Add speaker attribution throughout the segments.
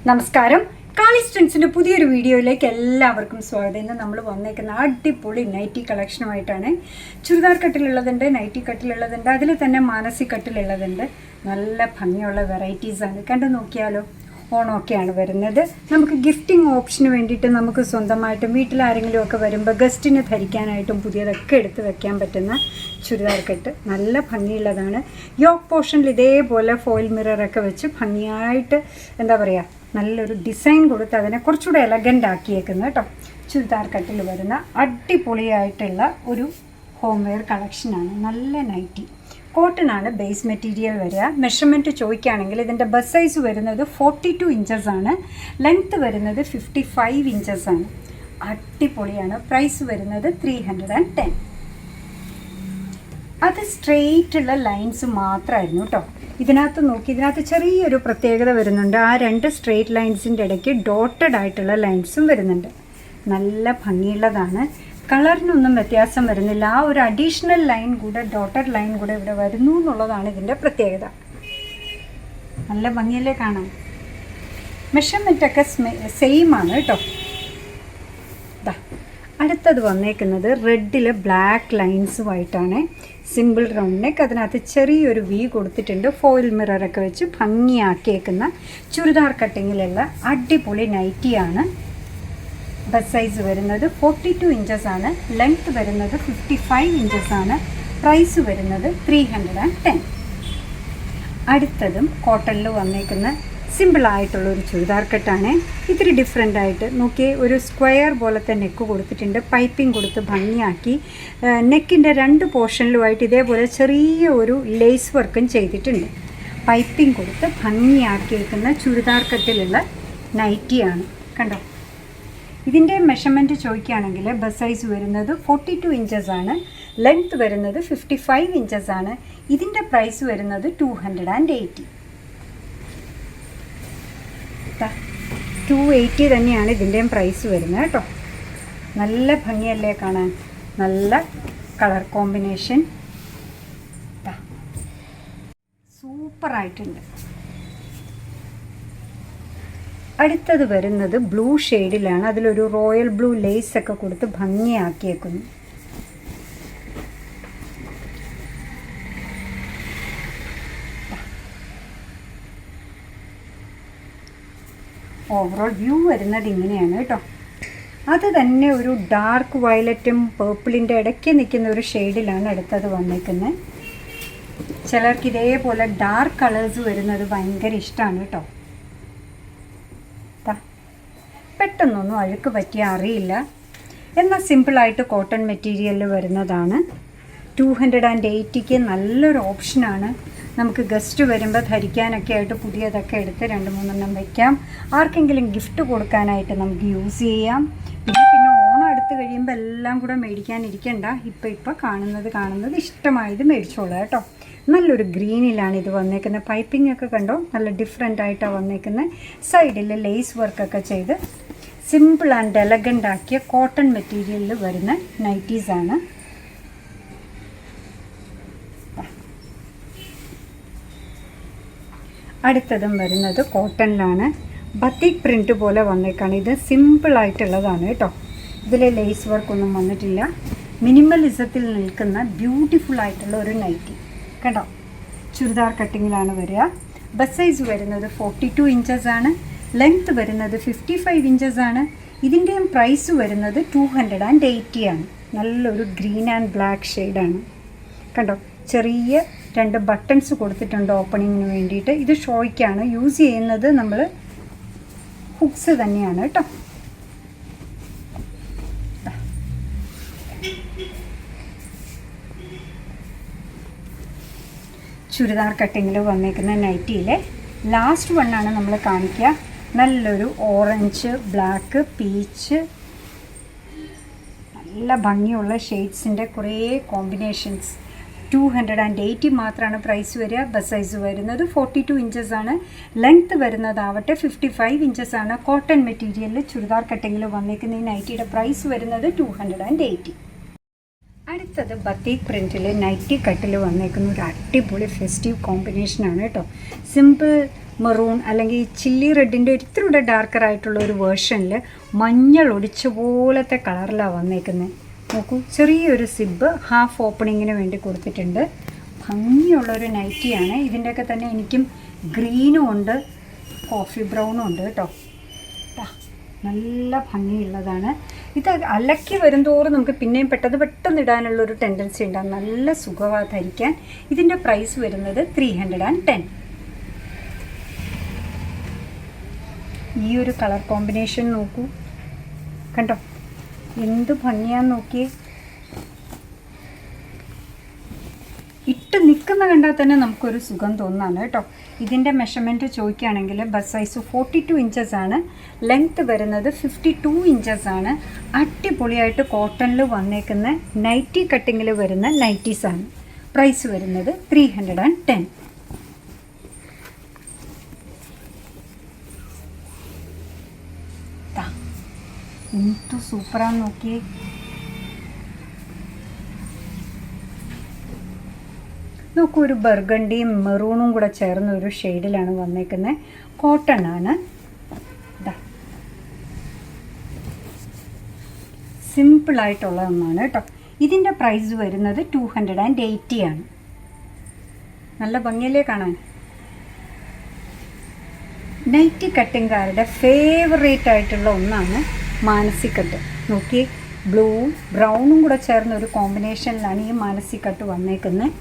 Speaker 1: നമസ്കാരം. കാളിസ് ട്രെൻഡ്സിൻ്റെ പുതിയൊരു വീഡിയോയിലേക്ക് എല്ലാവർക്കും സ്വാഗതം. ഇന്ന് നമ്മൾ വന്നേക്കുന്ന അടിപൊളി നൈറ്റി കളക്ഷനുമായിട്ടാണ്. ചുരിദാർ കട്ടിലുള്ളതുണ്ട്, നൈറ്റി കട്ടിലുള്ളതുണ്ട്, അതിൽ തന്നെ മാനസി കട്ടിലുള്ളതുണ്ട്. നല്ല ഭംഗിയുള്ള വെറൈറ്റീസാണ്. കണ്ടു നോക്കിയാലോ. ഓണമൊക്കെയാണ് വരുന്നത്. നമുക്ക് ഗിഫ്റ്റിംഗ് ഓപ്ഷന് വേണ്ടിയിട്ട് നമുക്ക് സ്വന്തമായിട്ടും വീട്ടിലാരെങ്കിലും ഒക്കെ വരുമ്പോൾ ഗസ്റ്റിന് ധരിക്കാനായിട്ടും പുതിയതൊക്കെ എടുത്ത് വെക്കാൻ പറ്റുന്ന ചുരിദാർ കെട്ട് നല്ല ഭംഗിയുള്ളതാണ്. യോക്ക് പോർഷനിൽ ഇതേപോലെ ഫോയിൽ മിററൊക്കെ വെച്ച് ഭംഗിയായിട്ട് എന്താ പറയുക, നല്ലൊരു ഡിസൈൻ കൊടുത്ത് അതിനെ കുറച്ചുകൂടെ എലഗൻ്റ് ആക്കിയേക്കുന്നത് കേട്ടോ. ചുരിദാർ കട്ടിൽ വരുന്ന അടിപൊളിയായിട്ടുള്ള ഒരു ഹോം വെയർ കളക്ഷനാണ്. നല്ല നൈറ്റി കോട്ടനാണ് ബേസ് മെറ്റീരിയൽ വരിക. മെഷർമെൻറ്റ് ചോദിക്കുകയാണെങ്കിൽ ഇതിൻ്റെ ബസ് സൈസ് വരുന്നത് 42 ഇഞ്ചസ് ആണ്. ലെങ്ത്ത് വരുന്നത് 55 ഇഞ്ചസ് ആണ്. അടിപൊളിയാണ്. പ്രൈസ് വരുന്നത് 310. അത് സ്ട്രെയിറ്റുള്ള ലൈൻസ് മാത്രമായിരുന്നു കേട്ടോ. ഇതിനകത്ത് നോക്കി, ഇതിനകത്ത് ചെറിയൊരു പ്രത്യേകത വരുന്നുണ്ട്. ആ രണ്ട് സ്ട്രെയിറ്റ് ലൈൻസിൻ്റെ ഇടയ്ക്ക് ഡോട്ടഡ് ആയിട്ടുള്ള ലൈൻസും വരുന്നുണ്ട്. നല്ല ഭംഗിയുള്ളതാണ്. കളറിനൊന്നും വ്യത്യാസം വരുന്നില്ല. ആ ഒരു അഡീഷണൽ ലൈൻ കൂടെ, ഡോട്ടഡ് ലൈൻ കൂടെ ഇവിടെ വരുന്നു എന്നുള്ളതാണ് ഇതിൻ്റെ പ്രത്യേകത. നല്ല ഭംഗിയല്ലേ കാണാൻ. മെഷർമെൻറ്റൊക്കെ സെയിം ആണ് കേട്ടോ. അടുത്തത് വന്നേക്കുന്നത് റെഡിൽ ബ്ലാക്ക് ലൈൻസുമായിട്ടാണ്. സിമ്പിൾ റൗണ്ട് നെക്ക്, അതിനകത്ത് ചെറിയൊരു വി കൊടുത്തിട്ടുണ്ട്. ഫോയിൽ മിററൊക്കെ വെച്ച് ഭംഗിയാക്കിയേക്കുന്ന ചുരിദാർ കട്ടിങ്ങിലുള്ള അടിപൊളി നൈറ്റിയാണ്. ബസ് സൈസ് വരുന്നത് 42 ഇഞ്ചസ് ആണ്. ലെങ്ത്ത് വരുന്നത് 55 ഇഞ്ചസ് ആണ്. പ്രൈസ് വരുന്നത് 310. അടുത്തതും കോട്ടണിൽ വന്നേക്കുന്ന സിമ്പിളായിട്ടുള്ളൊരു ചുരിദാർ കട്ടാണ്. ഇത്തിരി ഡിഫറെൻ്റ് ആയിട്ട് നോക്കിയേ, ഒരു സ്ക്വയർ പോലത്തെ നെക്ക് കൊടുത്തിട്ടുണ്ട്. പൈപ്പിംഗ് കൊടുത്ത് ഭംഗിയാക്കി നെക്കിൻ്റെ രണ്ട് പോർഷനിലുമായിട്ട് ഇതേപോലെ ചെറിയ ഒരു ലേസ് വർക്കും ചെയ്തിട്ടുണ്ട്. പൈപ്പിംഗ് കൊടുത്ത് ഭംഗിയാക്കിയിരിക്കുന്ന ചുരിദാർ കട്ടിലുള്ള നൈറ്റിയാണ്. കണ്ടോ. ഇതിൻ്റെ മെഷർമെൻറ്റ് ചോദിക്കുകയാണെങ്കിൽ ബസ് സൈസ് വരുന്നത് 42 ഇഞ്ചസ് ആണ്. ലെങ്ത്ത് വരുന്നത് 55 ഇഞ്ചസ് ആണ്. ഇതിൻ്റെ പ്രൈസ് വരുന്നത് 280. 280 തന്നെയാണ് ഇതിൻ്റെയും പ്രൈസ് വരുന്നത് കേട്ടോ. നല്ല ഭംഗിയല്ലേ കാണാൻ. നല്ല കളർ കോമ്പിനേഷൻ സൂപ്പറായിട്ടുണ്ട്. അടുത്തത് വരുന്നത് ബ്ലൂ ഷെയ്ഡിലാണ്. അതിലൊരു റോയൽ ബ്ലൂ ലേസൊക്കെ കൊടുത്ത് ഭംഗിയാക്കിയേക്കുന്നു. ഓവറോൾ വ്യൂ വരുന്നത് ഇങ്ങനെയാണ് കേട്ടോ. അത് തന്നെ ഒരു ഡാർക്ക് വയലറ്റും പേർപ്പിളിൻ്റെ ഇടയ്ക്ക് നിൽക്കുന്ന ഒരു ഷെയ്ഡിലാണ് അടുത്തത് വന്നിരിക്കുന്നത്. ചിലർക്ക് ഇതേപോലെ ഡാർക്ക് കളേഴ്സ് വരുന്നത് ഭയങ്കര ഇഷ്ടമാണ് കേട്ടോ. പെട്ടെന്നൊന്നും അഴുക്ക് പറ്റിയ അറിയില്ല. എന്നാൽ സിമ്പിളായിട്ട് കോട്ടൺ മെറ്റീരിയലിൽ വരുന്നതാണ്. 280ക്ക് നല്ലൊരു ഓപ്ഷനാണ്. നമുക്ക് ഗസ്റ്റ് വരുമ്പോൾ ധരിക്കാനൊക്കെ ആയിട്ട് പുതിയതൊക്കെ എടുത്ത് 2-3 വയ്ക്കാം. ആർക്കെങ്കിലും ഗിഫ്റ്റ് കൊടുക്കാനായിട്ട് നമുക്ക് യൂസ് ചെയ്യാം. പിന്നെ ഓണം അടുത്ത് കഴിയുമ്പോൾ എല്ലാം കൂടെ മേടിക്കാനിരിക്കണ്ട. ഇപ്പോൾ കാണുന്നത് ഇഷ്ടമായത് മേടിച്ചോളൂ കേട്ടോ. നല്ലൊരു ഗ്രീനിലാണ് ഇത് വന്നേക്കുന്നത്. പൈപ്പിംഗ് ഒക്കെ കണ്ടോ, നല്ല ഡിഫറെൻ്റ് ആയിട്ടാണ് വന്നേക്കുന്നത്. സൈഡിൽ ലേസ് വർക്കൊക്കെ ചെയ്ത് സിമ്പിൾ ആൻഡ് എലഗൻ്റ് ആക്കിയ കോട്ടൺ മെറ്റീരിയലിൽ വരുന്ന നൈറ്റീസാണ്. അടുത്തതും വരുന്നത് കോട്ടണിലാണ്. ബത്തിക് പ്രിൻറ്റ് പോലെ വന്നേക്കാണ്. ഇത് സിമ്പിളായിട്ടുള്ളതാണ് കേട്ടോ. ഇതിൽ ലേസ് വർക്കൊന്നും വന്നിട്ടില്ല. മിനിമലിസത്തിൽ നിൽക്കുന്ന ബ്യൂട്ടിഫുൾ ആയിട്ടുള്ള ഒരു നൈറ്റി കണ്ടോ. ചുരിദാർ കട്ടിങ്ങിലാണ് വരിക. ബസ് സൈസ് വരുന്നത് 42 ഇഞ്ചസ് ആണ്. ലെങ്ത്ത് വരുന്നത് 55 ഇഞ്ചസ് ആണ്. ഇതിൻ്റെയും പ്രൈസ് വരുന്നത് 280 ആണ്. നല്ലൊരു ഗ്രീൻ ആൻഡ് ബ്ലാക്ക് ഷെയ്ഡാണ് കണ്ടോ. ചെറിയ 2 ബട്ടൺസ് കൊടുത്തിട്ടുണ്ട് ഓപ്പണിങ്ങിന് വേണ്ടിയിട്ട്. ഇത് ഷോയ്ക്കാണ് യൂസ് ചെയ്യുന്നത്. നമ്മൾ ഹുക്സ് തന്നെയാണ് കേട്ടോ. ചുരിദാർ കട്ടിങ്ങിൽ വന്നേക്കുന്ന നൈറ്റിയിലെ ലാസ്റ്റ് വണ്ണാണ് നമ്മൾ കാണിക്കുക. നല്ലൊരു ഓറഞ്ച്, ബ്ലാക്ക്, പീച്ച്, നല്ല ഭംഗിയുള്ള ഷെയ്ഡ്സിൻ്റെ കുറേ കോമ്പിനേഷൻസ്. 280 മാത്രമാണ് പ്രൈസ് വരിക. ബസ് സൈസ് വരുന്നത് 42 ഇഞ്ചസ് ആണ്. ലെങ്ത്ത് വരുന്നതാവട്ടെ 55 ഇഞ്ചസ് ആണ്. കോട്ടൺ മെറ്റീരിയലിൽ ചുരിദാർ കട്ടിങ്ങിൽ വന്നേക്കുന്ന ഈ നൈറ്റിയുടെ പ്രൈസ് വരുന്നത് 280. അടുത്തത് ബത്തീക് പ്രിൻറ്റിൽ നൈറ്റി കട്ടിൽ വന്നേക്കുന്ന ഒരു അടിപൊളി ഫെസ്റ്റീവ് കോമ്പിനേഷനാണ് കേട്ടോ. സിമ്പിൾ മെറൂൺ അല്ലെങ്കിൽ ചില്ലി റെഡിൻ്റെ ഇത്തിരി കൂടെ ഡാർക്കറായിട്ടുള്ള ഒരു വേർഷനിൽ മഞ്ഞൾ ഒടിച്ച പോലത്തെ കളറിലാണ് വന്നേക്കുന്നത്. നോക്കൂ, ചെറിയൊരു സിബ് ഹാഫ് ഓപ്പണിങ്ങിന് വേണ്ടി കൊടുത്തിട്ടുണ്ട്. ഭംഗിയുള്ളൊരു നൈറ്റിയാണ്. ഇതിൻ്റെയൊക്കെ തന്നെ എനിക്കും ഗ്രീനും ഉണ്ട്, കോഫി ബ്രൗണും ഉണ്ട് കേട്ടോ. നല്ല ഭംഗിയുള്ളതാണ്. ഇത് അലക്കി വരുംതോറും നമുക്ക് പിന്നെയും പെട്ടെന്ന് ഇടാനുള്ളൊരു ടെൻഡൻസി ഉണ്ടാകും. നല്ല സുഖമാണ് ധരിക്കാൻ. ഇതിൻ്റെ പ്രൈസ് വരുന്നത് 310. ഈ ഒരു കളർ കോമ്പിനേഷൻ നോക്കൂ, കണ്ടോ എന്ത് ഭംഗിയാന്ന് നോക്കിയേ. ഇട്ട് നിൽക്കുന്ന കണ്ടാൽ തന്നെ നമുക്കൊരു സുഖം തോന്നാണ് കേട്ടോ. ഇതിൻ്റെ മെഷർമെൻറ്റ് ചോദിക്കുകയാണെങ്കിൽ ബസ് സൈസ് 42 ഇഞ്ചസ് ആണ്, ലെങ്ത്ത് വരുന്നത് 52 ഇഞ്ചസ് ആണ്. അടിപൊളിയായിട്ട് കോട്ടണിൽ വന്നേക്കുന്ന നൈറ്റി കട്ടിങ്ങിൽ വരുന്ന നൈറ്റീസാണ്. പ്രൈസ് വരുന്നത് 310. എന്ത് സൂപ്പറാന്ന് നോക്കിയേ. നോക്കൂ, ഒരു ബർഗണ്ടിയും മെറൂണും കൂടെ ചേർന്ന ഒരു ഷെയ്ഡിലാണ് വന്നേക്കുന്നത്. കോട്ടൺ ആണ്. സിമ്പിളായിട്ടുള്ള ഒന്നാണ് കേട്ടോ. ഇതിൻ്റെ പ്രൈസ് വരുന്നത് 280 ആണ്. നല്ല ഭംഗിയല്ലേ കാണാൻ. നൈറ്റി കട്ടിങ്കാരുടെ ഫേവറേറ്റ് ആയിട്ടുള്ള ഒന്നാണ് മാനസി കട്ട്. നോക്കി, ബ്ലൂവും ബ്രൗണും കൂടെ ചേർന്ന ഒരു കോമ്പിനേഷനിലാണ് ഈ മാനസി കട്ട് വന്നേക്കുന്നത്.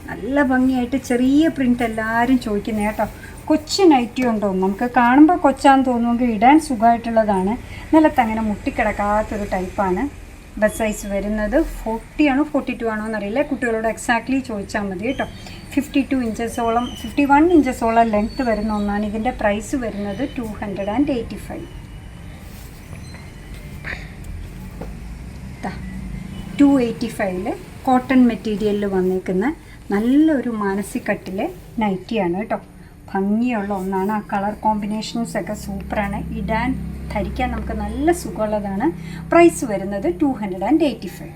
Speaker 1: നല്ല ഭംഗിയായിട്ട് ചെറിയ പ്രിൻ്റ് എല്ലാവരും ചോദിക്കുന്നത് കേട്ടോ. കൊച്ചു നൈറ്റി ഉണ്ടോ, നമുക്ക് കാണുമ്പോൾ കൊച്ചാന്ന് തോന്നുമെങ്കിൽ ഇടാൻ സുഖമായിട്ടുള്ളതാണ്. നിലത്തങ്ങനെ മുട്ടിക്കിടക്കാത്തൊരു ടൈപ്പാണ്. ബസ് സൈസ് വരുന്നത് 40 ആണോ 42 ആണോ എന്നറിയില്ല, കുട്ടികളോട് എക്സാക്ട്ലി ചോദിച്ചാൽ മതി കേട്ടോ. 52 ഇഞ്ചസോളം 51 ഇഞ്ചസോളം ലെങ്ത്ത് വരുന്ന ഒന്നാണ്. ഇതിൻ്റെ പ്രൈസ് വരുന്നത് 285. 285 കോട്ടൺ മെറ്റീരിയലിൽ വന്നേക്കുന്ന നല്ലൊരു മാനസി കട്ടിലെ നൈറ്റിയാണ് കേട്ടോ. ഭംഗിയുള്ള ഒന്നാണ്. ആ കളർ കോമ്പിനേഷൻസൊക്കെ സൂപ്പറാണ്. ധരിക്കാൻ നമുക്ക് നല്ല സുഖമുള്ളതാണ്. പ്രൈസ് വരുന്നത് 285.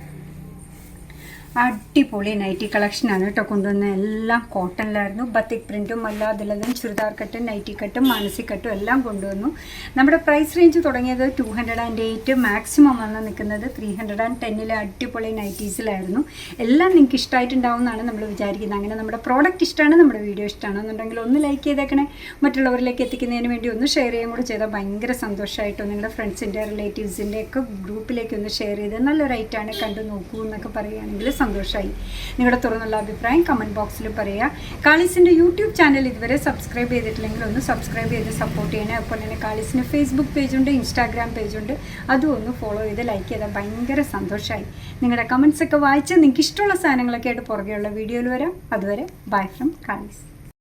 Speaker 1: അടിപൊളി നൈറ്റി കളക്ഷനാണ് കേട്ടോ കൊണ്ടുവന്നത്. എല്ലാം കോട്ടണിലായിരുന്നു. ബത്തിക് പ്രിൻറ്റും അല്ലാതുള്ളതും ചുരിദാർ കട്ടും നൈറ്റി കട്ടും മാനസി കട്ടും എല്ലാം കൊണ്ടുവന്നു. നമ്മുടെ പ്രൈസ് റേഞ്ച് തുടങ്ങിയത് 208, മാക്സിമം വന്ന് നിൽക്കുന്നത് 310 അടിപൊളി നൈറ്റീസിലായിരുന്നു. എല്ലാം നിങ്ങൾക്ക് ഇഷ്ടമായിട്ടുണ്ടാവും എന്നാണ് നമ്മൾ വിചാരിക്കുന്നത്. അങ്ങനെ നമ്മുടെ പ്രോഡക്റ്റ് ഇഷ്ടമാണ്, നമ്മുടെ വീഡിയോ ഇഷ്ടമാണെന്നുണ്ടെങ്കിൽ ഒന്ന് ലൈക്ക് ചെയ്തേക്കണേ. മറ്റുള്ളവരിലേക്ക് എത്തിക്കുന്നതിന് വേണ്ടി ഒന്ന് ഷെയർ ചെയ്യുകയും കൂടെ ചെയ്താൽ ഭയങ്കര സന്തോഷമായിട്ടോ. നിങ്ങളുടെ ഫ്രണ്ട്സിൻ്റെ റിലേറ്റീവ്സിൻ്റെ ഒക്കെ ഗ്രൂപ്പിലേക്ക് ഒന്ന് ഷെയർ ചെയ്ത് നല്ലൊരു ഐറ്റാണ് കണ്ടു നോക്കൂ എന്നൊക്കെ പറയുകയാണെങ്കിൽ സന്തോഷമായി. നിങ്ങളുടെ തുറന്നുള്ള അഭിപ്രായം കമൻറ്റ് ബോക്സിൽ പറയുക. കാളീസിൻ്റെ യൂട്യൂബ് ചാനൽ ഇതുവരെ സബ്സ്ക്രൈബ് ചെയ്തിട്ടില്ലെങ്കിൽ ഒന്ന് സബ്സ്ക്രൈബ് ചെയ്ത് സപ്പോർട്ട് ചെയ്യണേ. അപ്പോൾ തന്നെ കാളീസിന് ഫേസ്ബുക്ക് പേജുണ്ട്, ഇൻസ്റ്റാഗ്രാം പേജുണ്ട്, അതും ഒന്ന് ഫോളോ ചെയ്ത് ലൈക്ക് ചെയ്താൽ ഭയങ്കര സന്തോഷമായി. നിങ്ങളുടെ കമൻറ്റ്സൊക്കെ വായിച്ച് നിങ്ങൾക്ക് ഇഷ്ടമുള്ള സാധനങ്ങളൊക്കെ ആയിട്ട് പുറകെയുള്ള വീഡിയോയിൽ വരാം. അതുവരെ ബൈ ഫ്രം കാളീസ്.